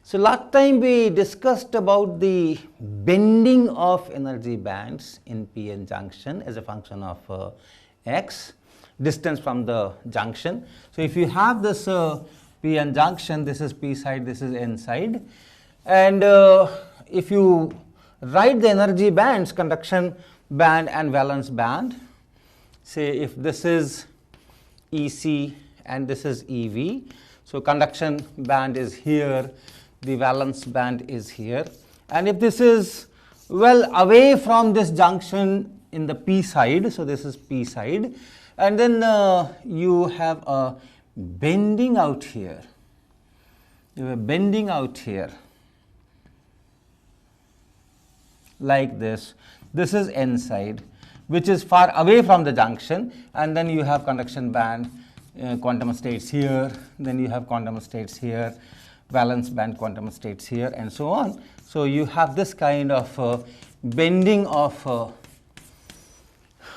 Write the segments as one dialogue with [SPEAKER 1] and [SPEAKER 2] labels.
[SPEAKER 1] So last time we discussed about the bending of energy bands in p-n junction as a function of x, distance from the junction. So if you have this p-n junction, this is p side, this is n side, and if you write the energy bands, conduction band and valence band, say if this is EC and this is EV, so conduction band is here, the valence band is here, and if this is well away from this junction in the p side, so this is p side, and then you have a bending out here, you have a bending out here like this. This is n side, which is far away from the junction, and then you have conduction band, quantum states here, then you have quantum states here, valence band quantum states here, and so on. So you have this kind of bending of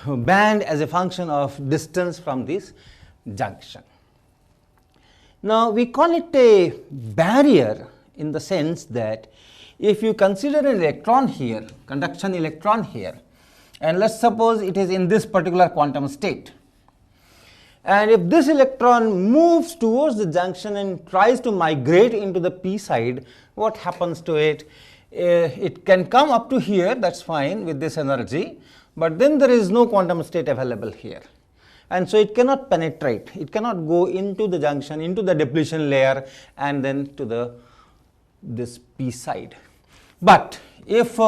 [SPEAKER 1] band as a function of distance from this junction. Now we call it a barrier in the sense that if you consider an electron here, conduction electron here, and let's suppose it is in this particular quantum state, and if this electron moves towards the junction and tries to migrate into the p side, what happens to it? It can come up to here, that's fine with this energy, but then there is no quantum state available here, and so it cannot penetrate, it cannot go into the junction, into the depletion layer, and then to this p side. But if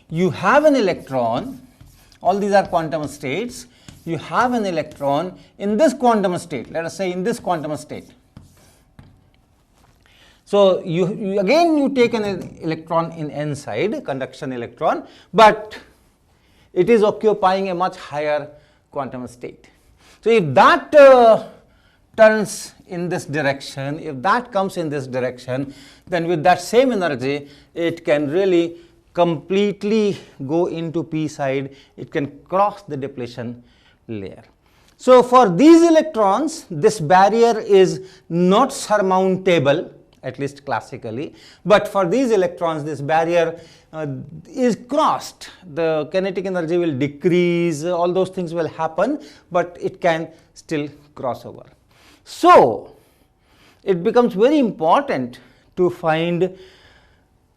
[SPEAKER 1] you have an electron, all these are quantum states, you have an electron in this quantum state, let us say in this quantum state. So you again take an electron in n side, conduction electron, but it is occupying a much higher quantum state. So if that turns in this direction, if that comes in this direction, then with that same energy it can really completely go into p side, it can cross the depletion layer. So for these electrons, this barrier is not surmountable, at least classically, but for these electrons this barrier is crossed, the kinetic energy will decrease, all those things will happen, but it can still cross over. So it becomes very important to find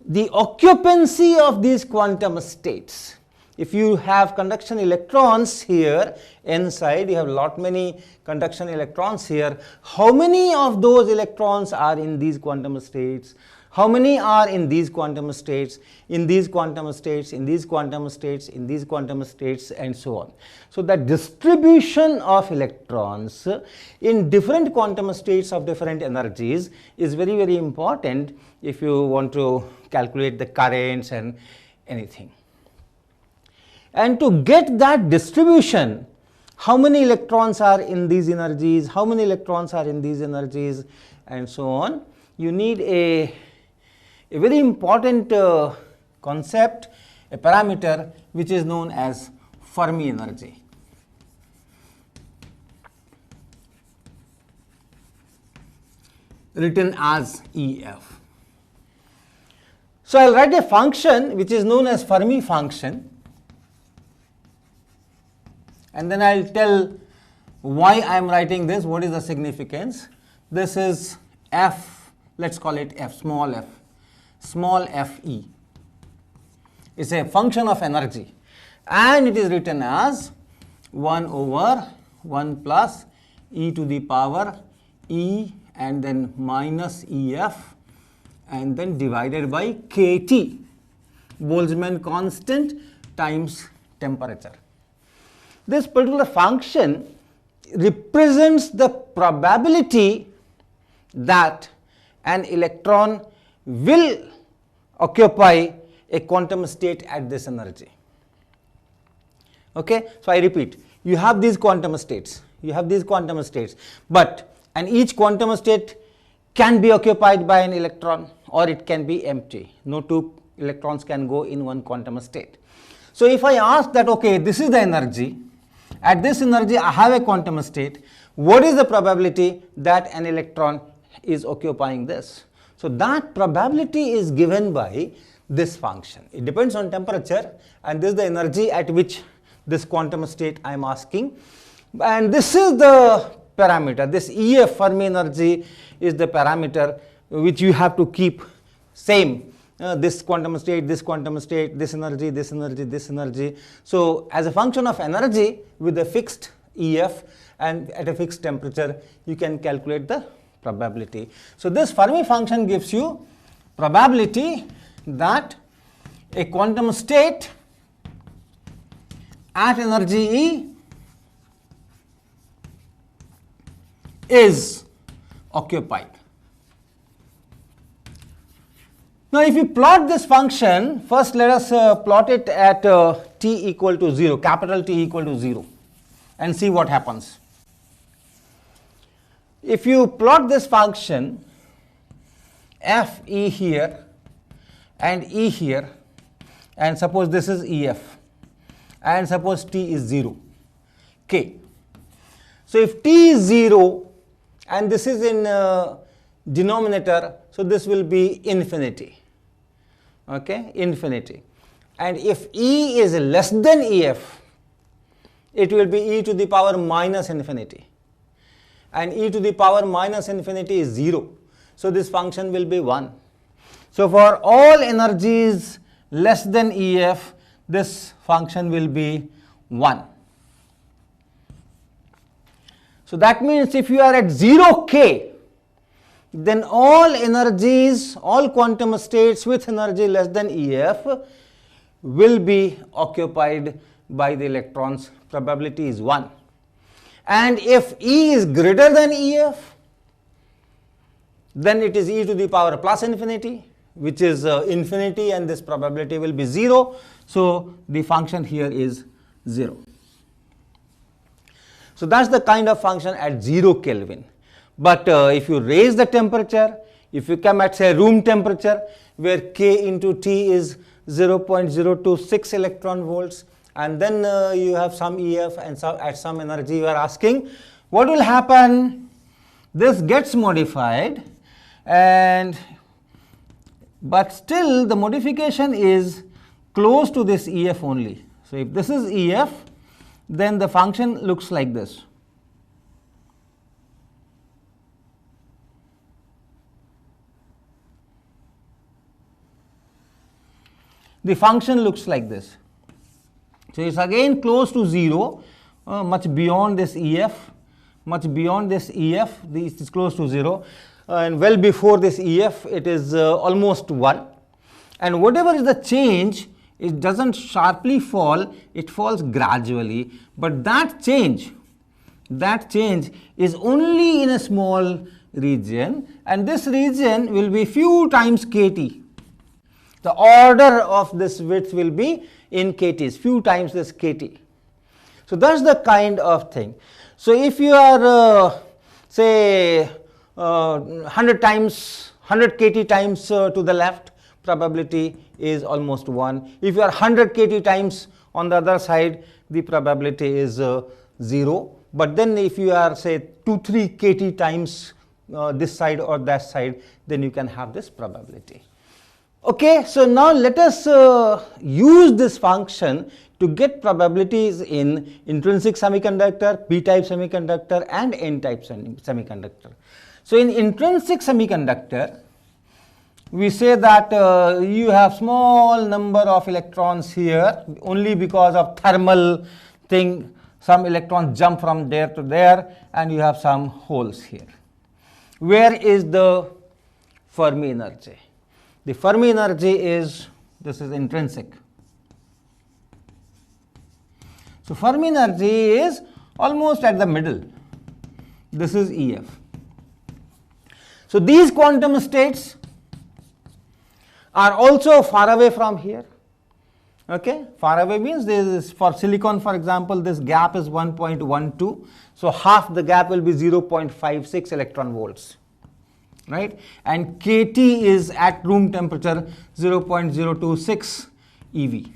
[SPEAKER 1] the occupancy of these quantum states. If you have conduction electrons here n side, you have lot many conduction electrons here, how many of those electrons are in these quantum states, how many are in these quantum states, in these quantum states, in these quantum states, in these quantum states, and so on. So the distribution of electrons in different quantum states of different energies is very, very important if you want to calculate the currents and anything. And to get that distribution, how many electrons are in these energies, how many electrons are in these energies, and so on, you need a very important concept, a parameter which is known as Fermi energy. Written as EF. So I'll write a function which is known as Fermi function, and then I'll tell why I am writing this, what is the significance. This is f, let's call it f, small fe. It's a function of energy, and it is written as 1 over 1 plus e to the power e and then minus ef and then divided by kT, Boltzmann constant times temperature. This particular function represents the probability that an electron will occupy a quantum state at this energy. Okay, so I repeat, you have these quantum states, but and each quantum state can be occupied by an electron or it can be empty. No two electrons can go in one quantum state. So if I ask that, okay, this is the energy, at this energy I have a quantum state, what is the probability that an electron is occupying this? So that probability is given by this function. It depends on temperature, and this is the energy at which this quantum state I am asking, and this is the parameter. This EF, Fermi energy, is the parameter which you have to keep same. This quantum state, this quantum state, this energy, this energy, this energy. So as a function of energy with a fixed EF and at a fixed temperature, you can calculate the probability. So this Fermi function gives you probability that a quantum state at energy E is occupied. Now if you plot this function, first let us plot it at t equal to 0, capital T equal to 0, and see what happens. If you plot this function f E here and E here, and suppose this is EF, and suppose t is 0, k. So if t is 0 and this is in denominator, so this will be infinity, okay, infinity. And if E is less than EF, it will be e to the power minus infinity, and e to the power minus infinity is 0. So this function will be 1. So for all energies less than EF, this function will be 1. So that means if you are at 0k, then all energies, all quantum states with energy less than EF will be occupied by the electrons. Probability is 1. And if E is greater than EF, then it is e to the power plus infinity, which is infinity, and this probability will be 0. So the function here is 0. So that's the kind of function at 0 Kelvin. But if you raise the temperature, if you come at say room temperature where K into T is 0.026 electron volts, and then you have some EF and at some energy you are asking, what will happen? This gets modified, but still the modification is close to this EF only. So if this is EF, then the function looks like this. The function looks like this. So it's again close to 0, much beyond this EF, much beyond this EF, this is close to 0, and well before this EF it is almost 1. And whatever is the change, it doesn't sharply fall, it falls gradually, but that change is only in a small region, and this region will be few times kT. The order of this width will be in kTs, few times this kT. So that's the kind of thing. So if you are say 100 kT times to the left, probability is almost 1. If you are 100 kT times on the other side, the probability is 0. But then if you are say 2-3 kT times this side or that side, then you can have this probability. Okay, so now let us use this function to get probabilities in intrinsic semiconductor, p-type semiconductor, and n-type semiconductor. So in intrinsic semiconductor, we say that you have small number of electrons here, only because of thermal thing, some electrons jump from there to there, and you have some holes here. Where is the Fermi energy? The Fermi energy is, this is intrinsic. So Fermi energy is almost at the middle. This is EF. So these quantum states are also far away from here. Okay, far away means this is for silicon, for example, this gap is 1.12. So half the gap will be 0.56 electron volts. Right, and kT is at room temperature 0.026 eV.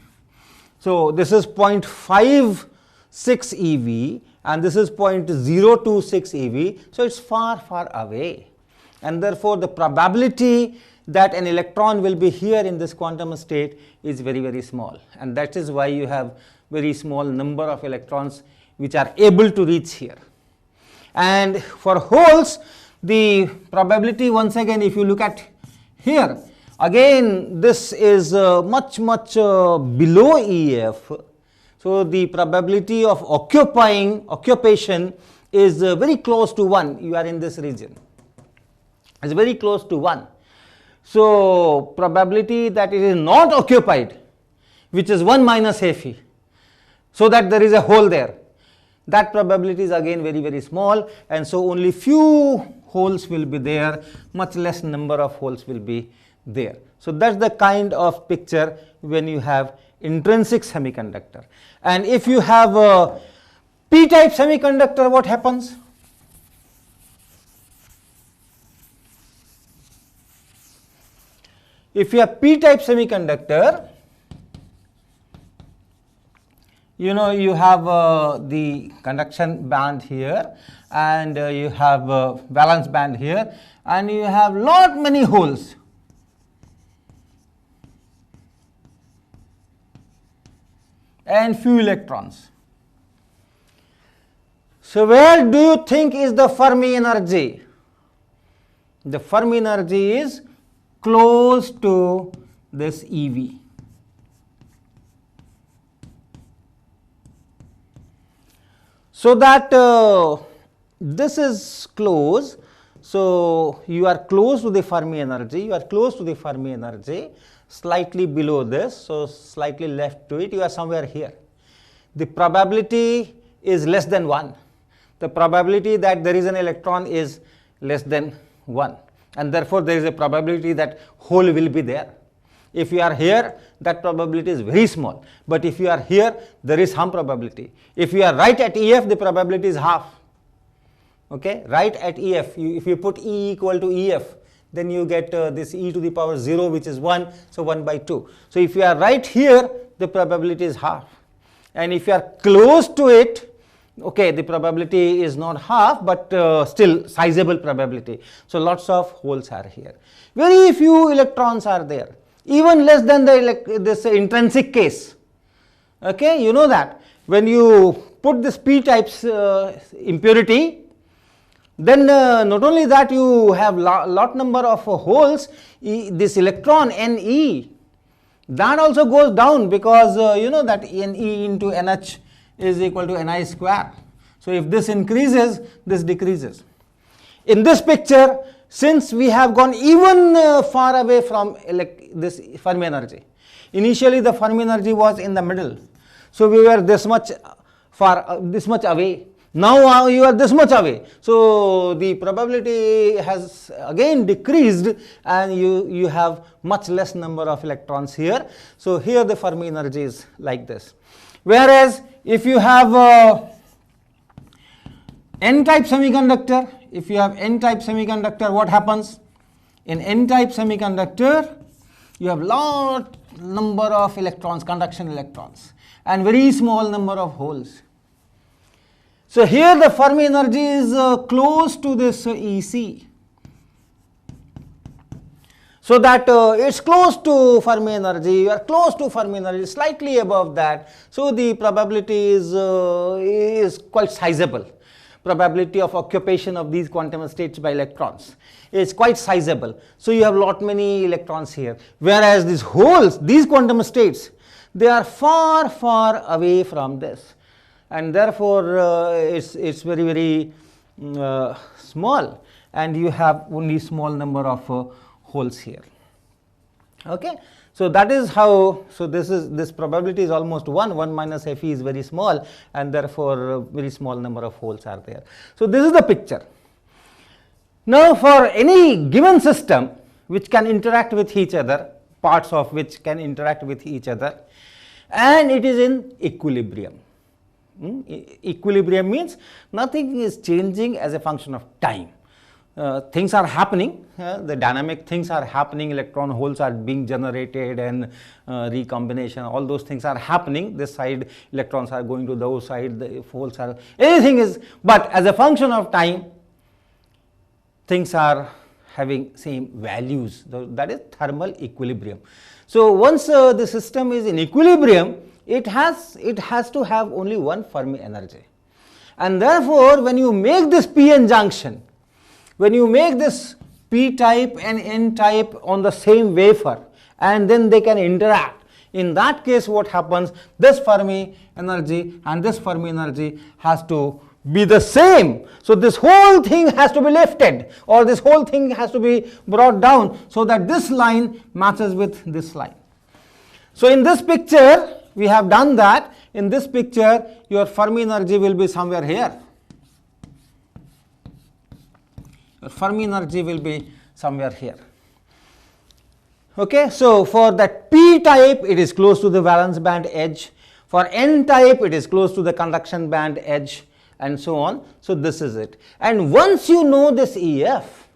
[SPEAKER 1] So this is 0.56 eV and this is 0.026 eV. So it's far away. and therefore the probability that an electron will be here in this quantum state is very, very small, and that is why you have very small number of electrons which are able to reach here. And for holes, the probability, once again, if you look at here, again this is much below EF. So the probability of occupation is very close to 1. You are in this region, it's very close to 1. So probability that it is not occupied, which is 1 minus Fe, so that there is a hole there, that probability is again very, very small, and so only few holes will be there, much less number of holes will be there. So that's the kind of picture when you have intrinsic semiconductor. And if you have a p-type semiconductor, what happens? If you have p-type semiconductor, you know, you have the conduction band here, and you have valence band here, and you have many holes. And few electrons. So where do you think is the Fermi energy? The Fermi energy is close to this EV. So that this is close, so you are close to the Fermi energy, slightly below this, so slightly left to it, you are somewhere here. The probability is less than 1. The probability that there is an electron is less than 1, and therefore there is a probability that hole will be there. If you are here, that probability is very small, but if you are here, there is some probability. If you are right at EF, the probability is half. Okay, right at EF, if you put E equal to EF, then you get this e to the power 0, which is 1, so 1 by 2. So if you are right here, the probability is half, and if you are close to it, okay, the probability is not half, but still sizable probability. So lots of holes are here. Very few electrons are there, even less than this intrinsic case. Okay, you know that when you put this p-types impurity, then not only that you have lot number of holes, this electron Ne, that also goes down, because you know that Ne into NH is equal to Ni square. So if this increases, this decreases. In this picture, since we have gone even far away from this Fermi energy, initially the Fermi energy was in the middle, so we were this much far, this much away. Now you are this much away, so the probability has again decreased, and you have much less number of electrons here. So here the Fermi energy is like this. Whereas if you have n-type semiconductor, what happens? In n-type semiconductor, you have lot number of electrons, conduction electrons, and very small number of holes. So here the Fermi energy is close to this EC. So that it's close to Fermi energy, you are close to Fermi energy, slightly above that. So the probability is quite sizable. Probability of occupation of these quantum states by electrons is quite sizable. So you have many electrons here. Whereas these holes, these quantum states, they are far away from this, and therefore it's very small, and you have only small number of holes here. Okay, so that is how, so this probability is almost 1 minus Fe is very small, and therefore very small number of holes are there. So this is the picture. Now for any given system which can interact with each other, parts of which can interact with each other, and it is in equilibrium. Equilibrium means nothing is changing as a function of time. Things are happening, the dynamic things are happening, electron holes are being generated, and recombination, all those things are happening. This side electrons are going to those side, the holes are, anything is, but as a function of time, things are having same values, that is thermal equilibrium. So once the system is in equilibrium, it has to have only one Fermi energy, and therefore when you make this p-n junction, when you make this p type and n type on the same wafer and then they can interact, in that case what happens, this Fermi energy and this Fermi energy has to be the same. So this whole thing has to be lifted, or this whole thing has to be brought down, so that this line matches with this line. So in this picture we have done that. In this picture your Fermi energy will be somewhere here. Your Fermi energy will be somewhere here. Okay, so for that p type it is close to the valence band edge, for n type it is close to the conduction band edge, and so on. So this is it. And once you know this EF,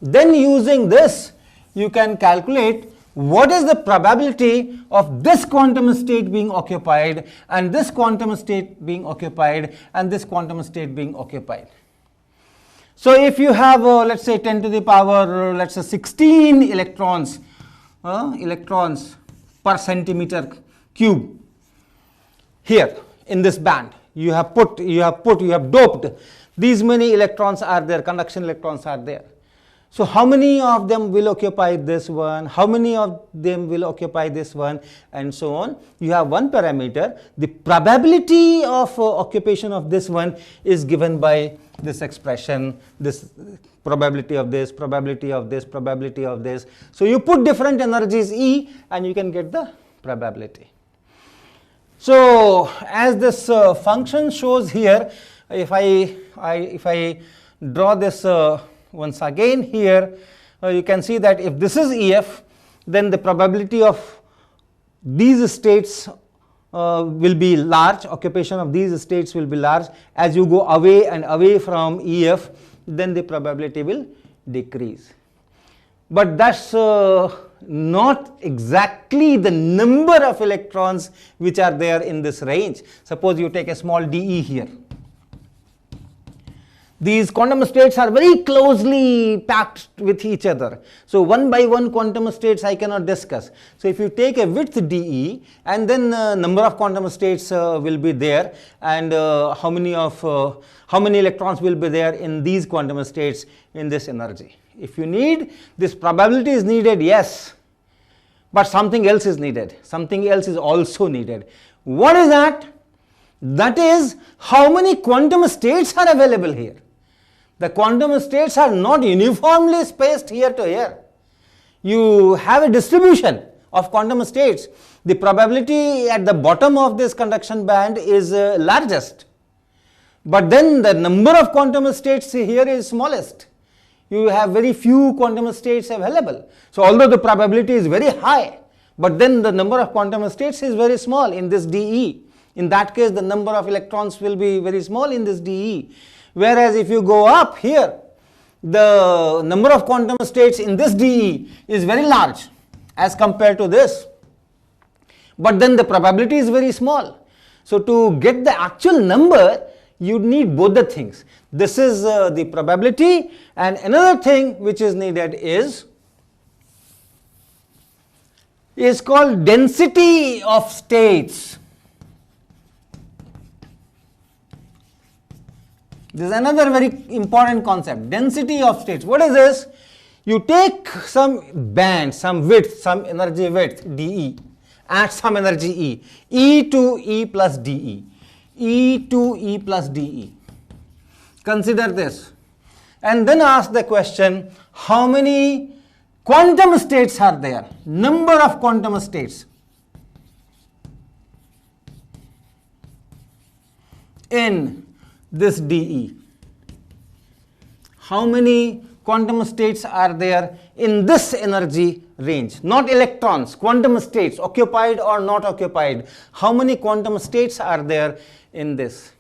[SPEAKER 1] then using this you can calculate what is the probability of this quantum state being occupied, and this quantum state being occupied, and this quantum state being occupied. So if you have let's say 10 to the power let's say 16 electrons per centimeter cube here in this band, you have doped these many electrons are there, conduction electrons are there. So how many of them will occupy this one, how many of them will occupy this one, and so on. You have one parameter. The probability of occupation of this one is given by this expression, this probability of this, probability of this, probability of this. So you put different energies E and you can get the probability. So as this function shows here, if I draw this once again here, you can see that if this is EF, then the probability of these states will be large, occupation of these states will be large. As you go away and away from EF, then the probability will decrease. But that's not exactly the number of electrons which are there in this range. Suppose you take a small dE here. These quantum states are very closely packed with each other. So one by one quantum states I cannot discuss. So if you take a width dE and then number of quantum states will be there, and how many electrons will be there in these quantum states in this energy. If you need, this probability is needed, yes, but something else is needed. Something else is also needed. What is that? That is how many quantum states are available here. The quantum states are not uniformly spaced here to here. You have a distribution of quantum states. The probability at the bottom of this conduction band is largest, but then the number of quantum states here is smallest. You have very few quantum states available. So although the probability is very high, but then the number of quantum states is very small in this dE. In that case, the number of electrons will be very small in this dE. Whereas if you go up here, the number of quantum states in this dE is very large as compared to this. But then the probability is very small. So to get the actual number, you need both the things. This is the probability, and another thing which is needed is called density of states. This is another very important concept, density of states. What is this? You take some band, some width, some energy width dE, add some energy E, E to E plus dE, E to E plus dE. Consider this and then ask the question, how many quantum states are there? Number of quantum states in this dE. How many quantum states are there in this energy range? Not electrons, quantum states, occupied or not occupied. How many quantum states are there in this?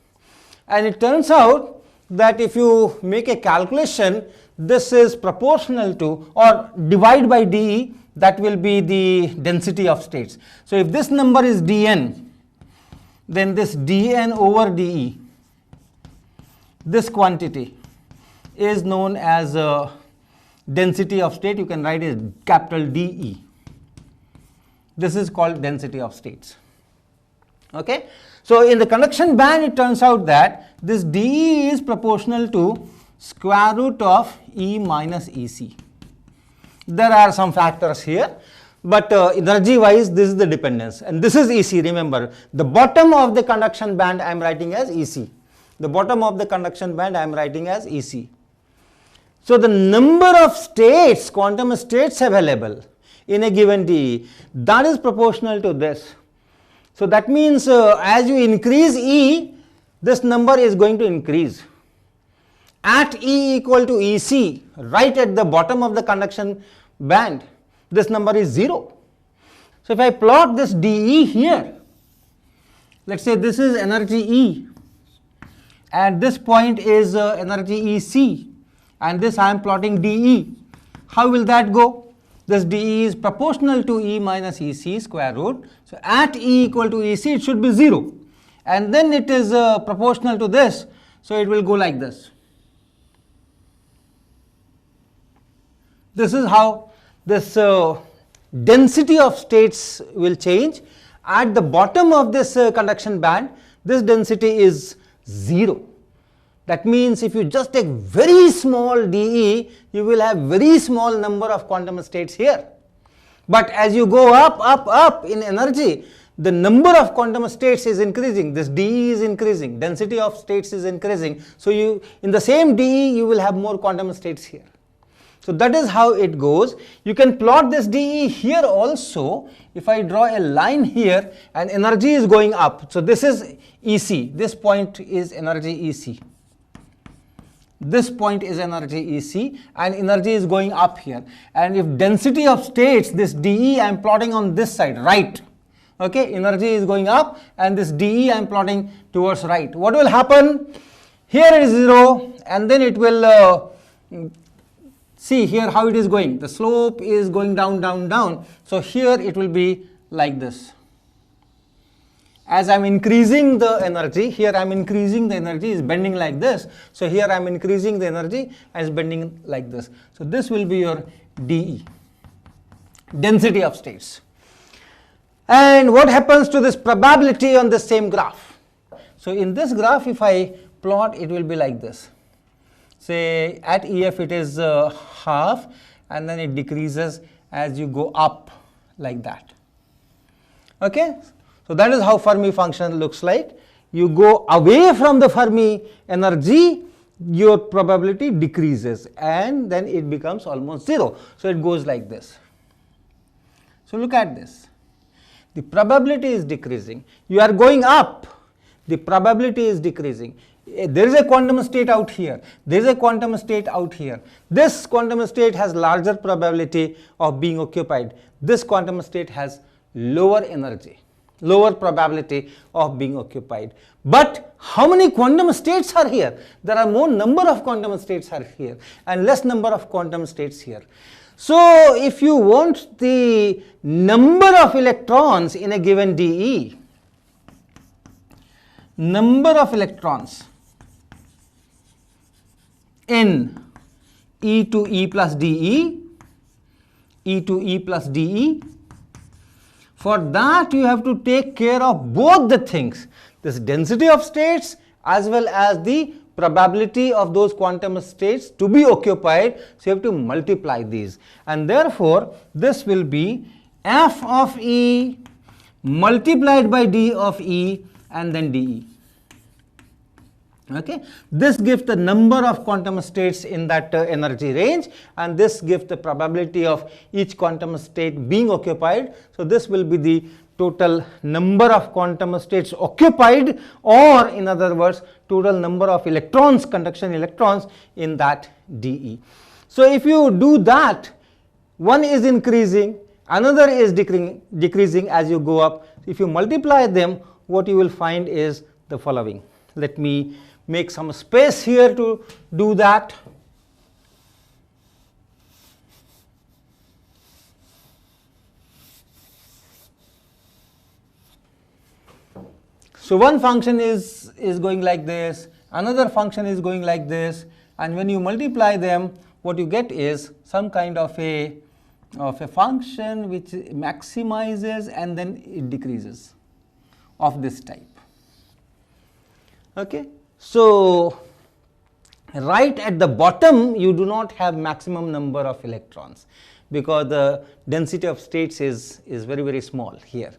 [SPEAKER 1] And it turns out that if you make a calculation, this is proportional to or divide by dE, that will be the density of states. So if this number is dN, then this dN over dE, this quantity is known as density of state, you can write as capital DE. This is called density of states. Okay. So in the conduction band, it turns out that this DE is proportional to square root of E minus EC. There are some factors here, but energy wise this is the dependence, and this is EC. Remember, the bottom of the conduction band I am writing as EC. The bottom of the conduction band I am writing as EC. So the number of states, quantum states available in a given DE, that is proportional to this. So that means as you increase E, this number is going to increase. At E equal to EC, right at the bottom of the conduction band, this number is 0. So if I plot this DE here, let's say this is energy E, and this point is energy EC, and this I am plotting DE. How will that go? This DE is proportional to E minus EC square root. So at E equal to EC, it should be 0. And then it is proportional to this. So it will go like this. This is how this density of states will change. At the bottom of this conduction band, this density is 0. That means if you just take very small DE, you will have very small number of quantum states here. But as you go up in energy, the number of quantum states is increasing. This DE is increasing, density of states is increasing. So you, in the same DE, you will have more quantum states here. So that is how it goes. You can plot this DE here also. If I draw a line here and energy is going up. So this is EC. This point is energy EC. This point is energy EC, and energy is going up here. And if density of states, this DE I am plotting on this side, right. Okay, energy is going up, and this DE I am plotting towards right. What will happen? Here is 0, and then it will see here how it is going. The slope is going down, down, down. So here it will be like this. As I am increasing the energy, here I am increasing the energy, is bending like this. So here I am increasing the energy and is bending like this. So this will be your DE, density of states. And what happens to this probability on the same graph? So in this graph, if I plot, it will be like this. Say at EF it is half, and then it decreases as you go up like that. Okay. So that is how Fermi function looks like. You go away from the Fermi energy, your probability decreases, and then it becomes almost 0. So it goes like this. So look at this. The probability is decreasing. You are going up. The probability is decreasing. There is a quantum state out here. There is a quantum state out here. This quantum state has larger probability of being occupied. This quantum state has lower energy, lower probability of being occupied. But how many quantum states are here? There are more number of quantum states are here and less number of quantum states here. So if you want the number of electrons in a given DE, number of electrons in E to E plus DE, E to E plus DE, for that you have to take care of both the things, this density of states as well as the probability of those quantum states to be occupied. So you have to multiply these, and therefore this will be F of E multiplied by D of E and then DE. Okay, this gives the number of quantum states in that energy range, and this gives the probability of each quantum state being occupied. So this will be the total number of quantum states occupied, or in other words, total number of electrons, conduction electrons in that DE. So if you do that, one is increasing, another is decreasing as you go up. If you multiply them, what you will find is the following. Let me make some space here to do that. So one function is going like this, another function is going like this, and when you multiply them, what you get is some kind of a function which maximizes and then it decreases of this type. Okay. So, right at the bottom you do not have maximum number of electrons, because the density of states is very, very small here.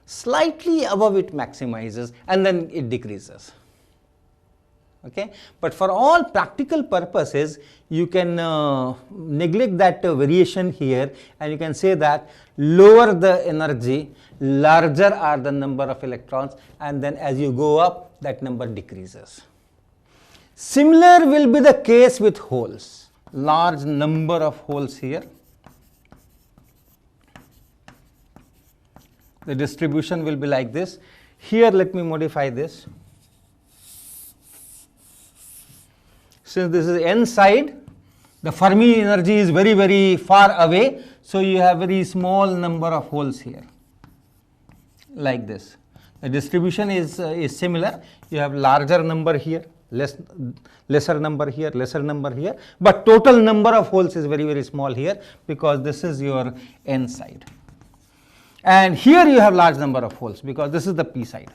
[SPEAKER 1] Slightly above it maximizes and then it decreases. Okay. But for all practical purposes, you can neglect that variation here, and you can say that lower the energy, larger are the number of electrons, and then as you go up, that number decreases. Similar will be the case with holes. Large number of holes here. The distribution will be like this. Here, let me modify this. Since this is n side, the Fermi energy is very, very far away. So, you have very small number of holes here, like this. The distribution is similar. You have larger number here, lesser number here, lesser number here. But total number of holes is very, very small here, because this is your n side. And here you have large number of holes, because this is the p side.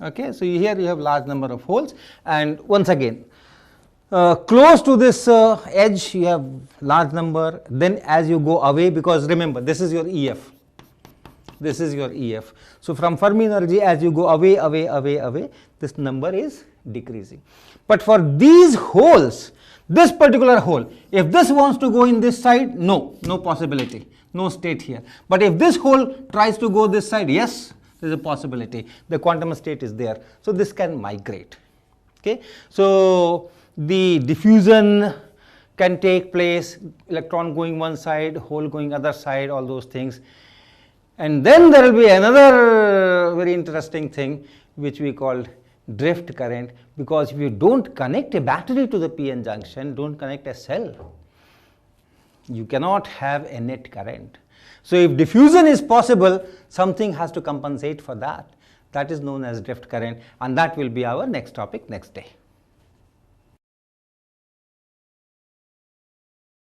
[SPEAKER 1] Okay. So, here you have large number of holes, and once again close to this edge you have large number. Then as you go away, because remember this is your EF, this is your EF. So, from Fermi energy as you go away, away, away, away, this number is decreasing. But for these holes, this particular hole, if this wants to go in this side, no possibility, no state here. But if this hole tries to go this side, yes, there is a possibility, the quantum state is there. So, this can migrate. Okay. So, the diffusion can take place, electron going one side, hole going other side, all those things. And then there will be another very interesting thing which we call drift current, because if you don't connect a battery to the p-n junction, don't connect a cell, you cannot have a net current. So, if diffusion is possible, something has to compensate for that. That is known as drift current, and that will be our next topic next day.